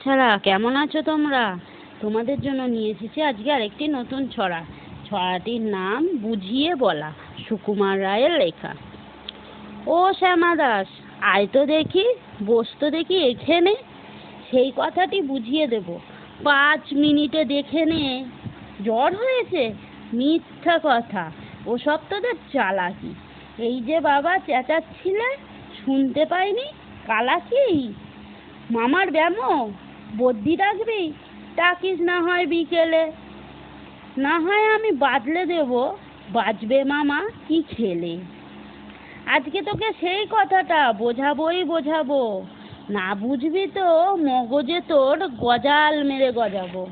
বাচ্চারা কেমন আছো তোমরা? তোমাদের জন্য নিয়ে এসেছি আজকে আরেকটি নতুন ছড়া। ছড়াটির নাম বুঝিয়ে বলা, সুকুমার রায়ের লেখা। ও শ্যামা দাস, আয় তো দেখি, বস তো দেখি এখানে, সেই কথাটি বুঝিয়ে দেব 5 মিনিটে। দেখে নে। জ্বর হয়েছে? মিথ্যা কথা, ওসব তোদের চালাকি। এই যে বাবা চেঁচাচ্ছিলে, শুনতে পাইনি? কালাকি মামার ব্যামো, বদ্যি ডাকবি? ডাকিস না হয় বিকেলে, না হয় আমি বাদলে দেব, বাজবে মামা কি খেলে। আজকে তোকে সেই কথাটা বোঝাবো, না বুঝবি তো মগজে তোর গজাল মেরে গজাবো।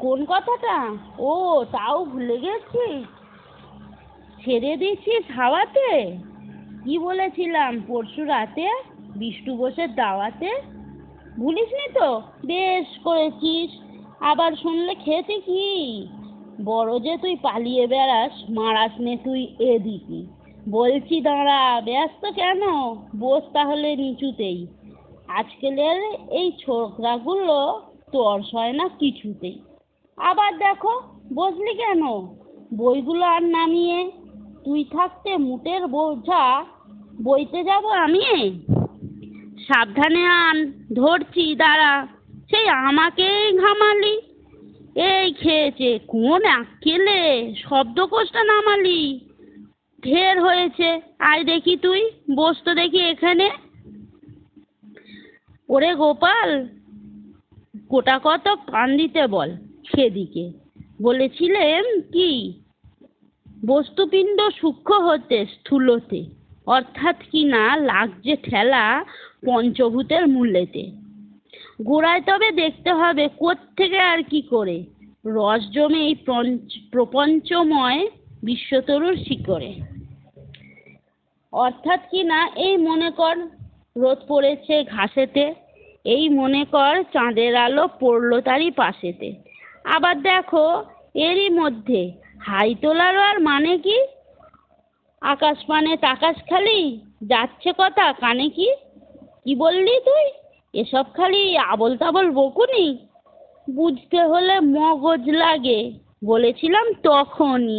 কোন কথাটা? ও, তাও ভুলে গেছিস? ছেড়ে দিচ্ছিস হাওয়াতে? কি বলেছিলাম পরশু রাতে বিষ্টু বোসের দাওয়াতে? ভুলিসনি তো? বেশ করেছিস। আবার শুনলে খেতে কি? বড় যে তুই পালিয়ে বেড়াস, মারাস নে তুই এদিকে। বলছি দাঁড়া, ব্যস্ত কেন? বস তাহলে নিচুতেই। আজকালের এই ছোকরাগুলো তর সয় না কিছুতেই। আবার দেখো, বসলি কেন? বইগুলো আর নামিয়ে, তুই থাকতে মুটের বোঝা বইতে যাব আমি? সাবধানে আন, ধরছি দাঁড়া। সেই আমাকেই ঘামালি। এই খেয়েছে কোন আক্কেলে শব্দকোষটা নামালি? ঢের হয়েছে, আয় দেখি তুই, বস তো দেখি এখানে। ওরে গোপাল, গোটা কত কান দিতে বল সেদিকে। বলেছিলেন কি, বস্তুপিণ্ড সূক্ষ্ম হতে স্থূলতে, অর্থাৎ কি না লাগছে ঠেলা পঞ্চভূতের মূলেতে। গোড়ায় তবে দেখতে হবে কোত্থেকে আর কি করে রস জমে এই প্রপঞ্চময় বিশ্বতরুর শিকড়ে। অর্থাৎ কি না, এই মনে কর রোদ পড়েছে ঘাসেতে, এই মনে কর চাঁদের আলো পড়লো তারই পাশেতে। আবার দেখো, এরই মধ্যে হাই তোলারও আর মানে কি? আকাশ পানে তাকাশ খালি, যাচ্ছে কথা কানে কি? কি বললি তুই? এসব খালি আবোল তাবোল বকুনি? বুঝতে হলে মগজ লাগে, বলেছিলাম তখনই।